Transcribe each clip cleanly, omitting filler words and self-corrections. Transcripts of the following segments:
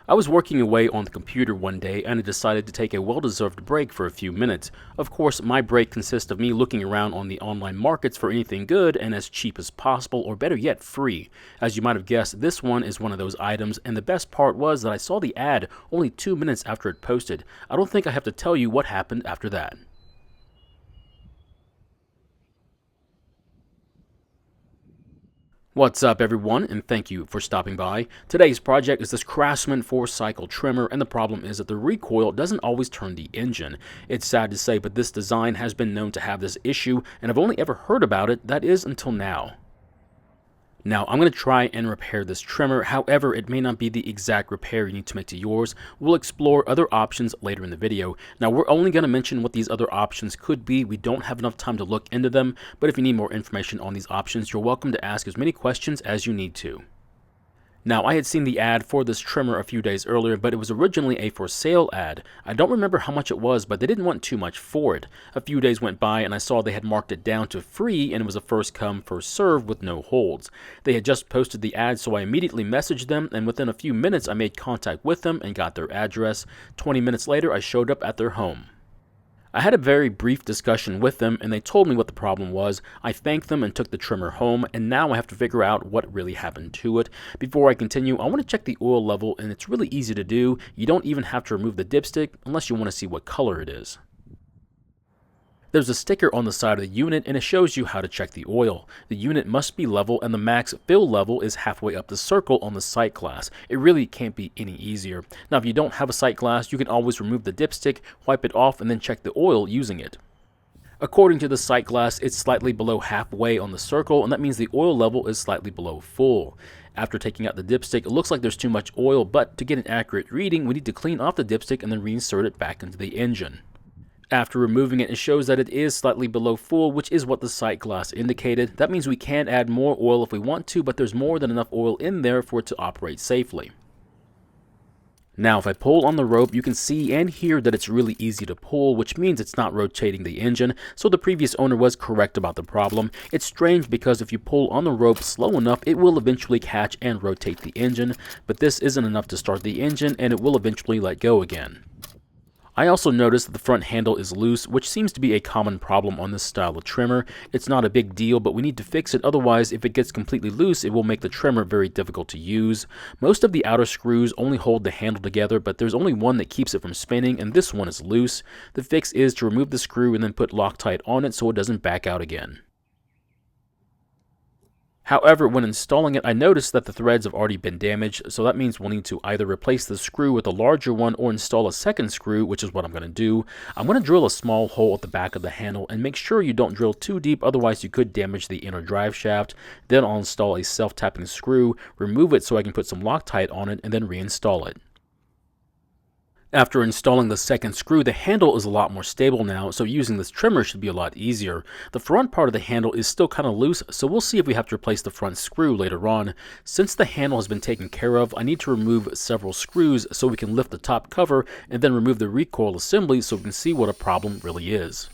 I was working away on the computer one day and I decided to take a well-deserved break for a few minutes. Of course, my break consists of me looking around on the online markets for anything good and as cheap as possible, or better yet, free. As you might have guessed, this one is one of those items, and the best part was that I saw the ad only 2 minutes after it posted. I don't think I have to tell you what happened after that. What's up everyone, and thank you for stopping by. Today's project is this Craftsman 4-cycle trimmer, and the problem is that the recoil doesn't always turn the engine. It's sad to say, but this design has been known to have this issue, and I've only ever heard about it, that is, until now. Now, I'm going to try and repair this trimmer, however, it may not be the exact repair you need to make to yours. We'll explore other options later in the video. Now, we're only going to mention what these other options could be. We don't have enough time to look into them, but if you need more information on these options, you're welcome to ask as many questions as you need to. Now, I had seen the ad for this trimmer a few days earlier, but it was originally a for sale ad. I don't remember how much it was, but they didn't want too much for it. A few days went by and I saw they had marked it down to free, and it was a first come, first serve with no holds. They had just posted the ad, so I immediately messaged them, and within a few minutes I made contact with them and got their address. 20 minutes later, I showed up at their home. I had a very brief discussion with them, and they told me what the problem was. I thanked them and took the trimmer home, and now I have to figure out what really happened to it. Before I continue, I want to check the oil level, and it's really easy to do. You don't even have to remove the dipstick unless you want to see what color it is. There's a sticker on the side of the unit, and it shows you how to check the oil. The unit must be level, and the max fill level is halfway up the circle on the sight glass. It really can't be any easier. Now, if you don't have a sight glass, you can always remove the dipstick, wipe it off, and then check the oil using it. According to the sight glass, it's slightly below halfway on the circle, and that means the oil level is slightly below full. After taking out the dipstick, it looks like there's too much oil, but to get an accurate reading, we need to clean off the dipstick and then reinsert it back into the engine. After removing it, it shows that it is slightly below full, which is what the sight glass indicated. That means we can add more oil if we want to, but there's more than enough oil in there for it to operate safely. Now, if I pull on the rope, you can see and hear that it's really easy to pull, which means it's not rotating the engine, so the previous owner was correct about the problem. It's strange because if you pull on the rope slow enough, it will eventually catch and rotate the engine, but this isn't enough to start the engine, and it will eventually let go again. I also noticed that the front handle is loose, which seems to be a common problem on this style of trimmer. It's not a big deal, but we need to fix it, otherwise if it gets completely loose, it will make the trimmer very difficult to use. Most of the outer screws only hold the handle together, but there's only one that keeps it from spinning, and this one is loose. The fix is to remove the screw and then put Loctite on it so it doesn't back out again. However, when installing it, I noticed that the threads have already been damaged, so that means we'll need to either replace the screw with a larger one or install a second screw, which is what I'm going to do. I'm going to drill a small hole at the back of the handle, and make sure you don't drill too deep, otherwise you could damage the inner drive shaft. Then I'll install a self-tapping screw, remove it so I can put some Loctite on it, and then reinstall it. After installing the second screw, the handle is a lot more stable now, so using this trimmer should be a lot easier. The front part of the handle is still kind of loose, so we'll see if we have to replace the front screw later on. Since the handle has been taken care of, I need to remove several screws so we can lift the top cover and then remove the recoil assembly so we can see what a problem really is.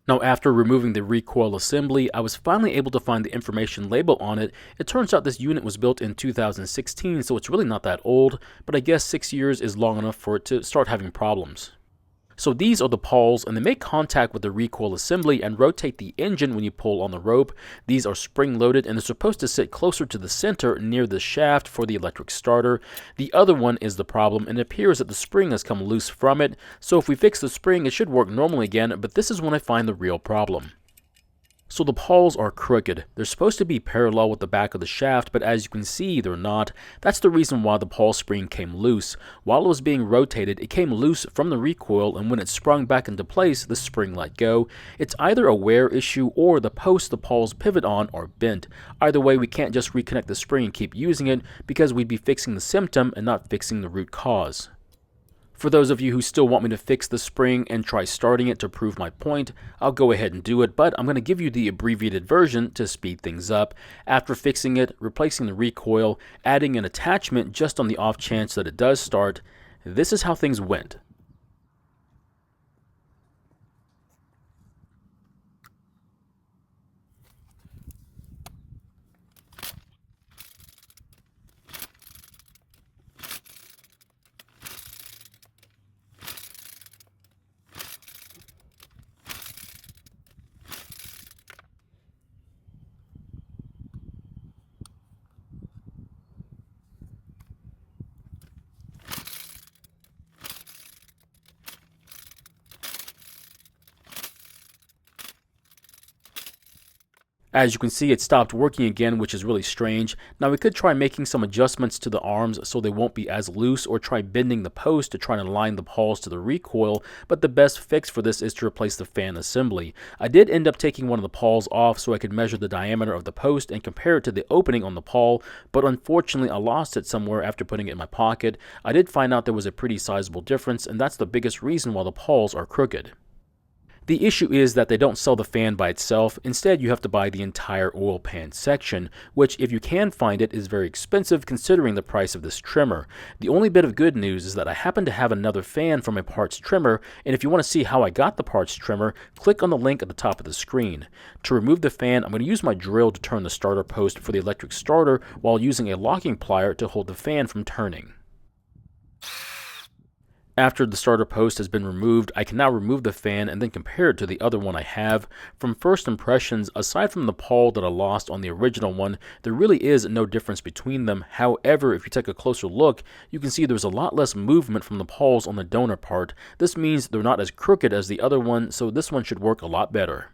Now, after removing the recoil assembly, I was finally able to find the information label on it. It turns out this unit was built in 2016, so it's really not that old, but I guess 6 years is long enough for it to start having problems. So these are the pawls, and they make contact with the recoil assembly and rotate the engine when you pull on the rope. These are spring-loaded, and they're supposed to sit closer to the center near the shaft for the electric starter. The other one is the problem, and it appears that the spring has come loose from it. So if we fix the spring, it should work normally again, but this is when I find the real problem. So the pawls are crooked. They're supposed to be parallel with the back of the shaft, but as you can see, they're not. That's the reason why the pawl spring came loose. While it was being rotated, it came loose from the recoil, and when it sprung back into place, the spring let go. It's either a wear issue or the posts the pawls pivot on are bent. Either way, we can't just reconnect the spring and keep using it, because we'd be fixing the symptom and not fixing the root cause. For those of you who still want me to fix the spring and try starting it to prove my point, I'll go ahead and do it, but I'm going to give you the abbreviated version to speed things up. After fixing it, replacing the recoil, adding an attachment just on the off chance that it does start, this is how things went. As you can see, it stopped working again, which is really strange. Now we could try making some adjustments to the arms so they won't be as loose, or try bending the post to try to align the pawls to the recoil, but the best fix for this is to replace the fan assembly. I did end up taking one of the pawls off so I could measure the diameter of the post and compare it to the opening on the pawl, but unfortunately I lost it somewhere after putting it in my pocket. I did find out there was a pretty sizable difference, and that's the biggest reason why the pawls are crooked. The issue is that they don't sell the fan by itself. Instead, you have to buy the entire oil pan section, which, if you can find it, is very expensive considering the price of this trimmer. The only bit of good news is that I happen to have another fan from a parts trimmer, and if you want to see how I got the parts trimmer, click on the link at the top of the screen. To remove the fan, I'm going to use my drill to turn the starter post for the electric starter while using a locking plier to hold the fan from turning. After the starter post has been removed, I can now remove the fan and then compare it to the other one I have. From first impressions, aside from the pawl that I lost on the original one, there really is no difference between them. However, if you take a closer look, you can see there's a lot less movement from the pawls on the donor part. This means they're not as crooked as the other one, so this one should work a lot better.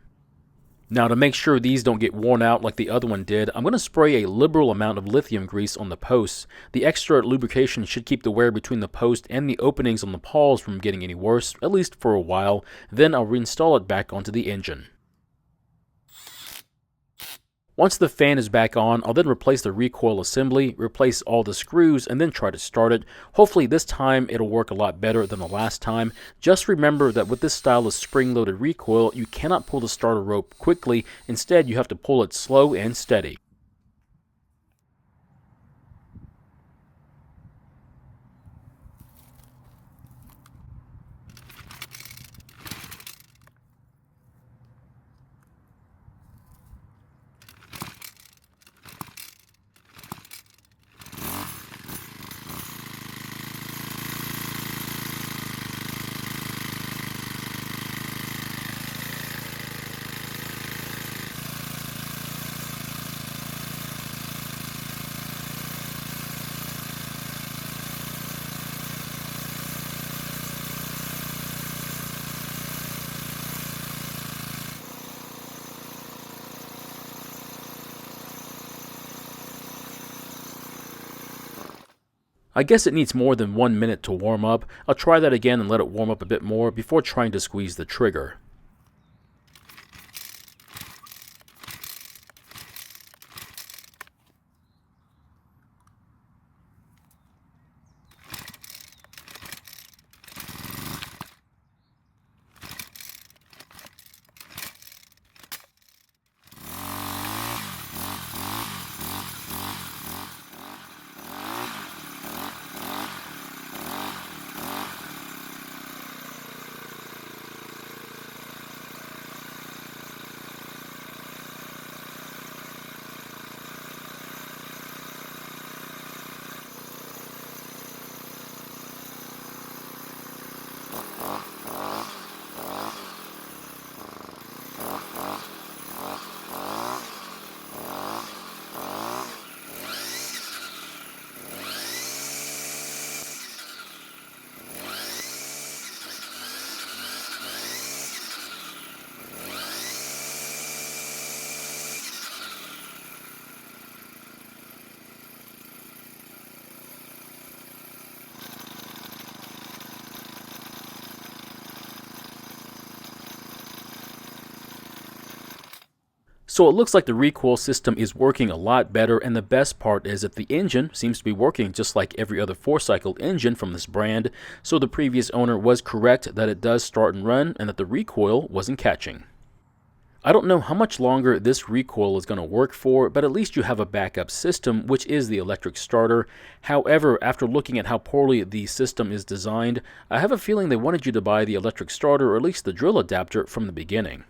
Now, to make sure these don't get worn out like the other one did, I'm going to spray a liberal amount of lithium grease on the posts. The extra lubrication should keep the wear between the post and the openings on the pawls from getting any worse, at least for a while. Then I'll reinstall it back onto the engine. Once the fan is back on, I'll then replace the recoil assembly, replace all the screws, and then try to start it. Hopefully this time it'll work a lot better than the last time. Just remember that with this style of spring-loaded recoil, you cannot pull the starter rope quickly. Instead, you have to pull it slow and steady. I guess it needs more than 1 minute to warm up. I'll try that again and let it warm up a bit more before trying to squeeze the trigger. So it looks like the recoil system is working a lot better, and the best part is that the engine seems to be working just like every other 4-cycle engine from this brand, so the previous owner was correct that it does start and run and that the recoil wasn't catching. I don't know how much longer this recoil is going to work for, but at least you have a backup system, which is the electric starter. However, after looking at how poorly the system is designed, I have a feeling they wanted you to buy the electric starter, or at least the drill adapter, from the beginning.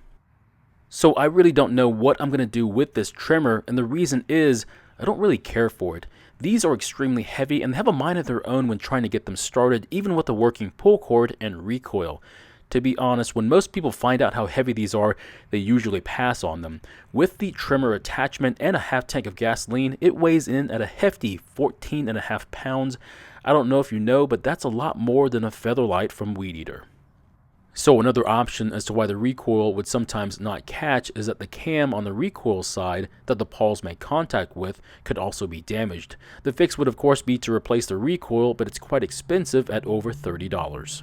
So I really don't know what I'm going to do with this trimmer, and the reason is I don't really care for it. These are extremely heavy and have a mind of their own when trying to get them started, even with a working pull cord and recoil. To be honest, when most people find out how heavy these are, they usually pass on them. With the trimmer attachment and a half tank of gasoline, it weighs in at a hefty 14.5 pounds. I don't know if you know, but that's a lot more than a Featherlight from Weed Eater. So another option as to why the recoil would sometimes not catch is that the cam on the recoil side that the pawls make contact with could also be damaged. The fix would of course be to replace the recoil, but it's quite expensive at over $30.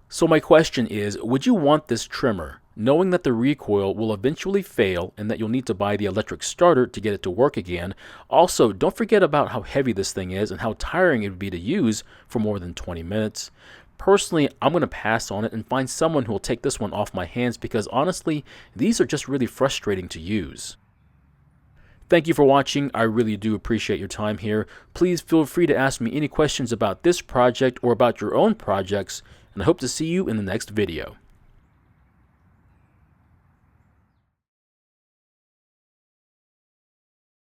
So my question is, would you want this trimmer, knowing that the recoil will eventually fail and that you'll need to buy the electric starter to get it to work again? Also, don't forget about how heavy this thing is and how tiring it would be to use for more than 20 minutes. Personally, I'm going to pass on it and find someone who will take this one off my hands because honestly, these are just really frustrating to use. Thank you for watching. I really do appreciate your time here. Please feel free to ask me any questions about this project or about your own projects, and I hope to see you in the next video.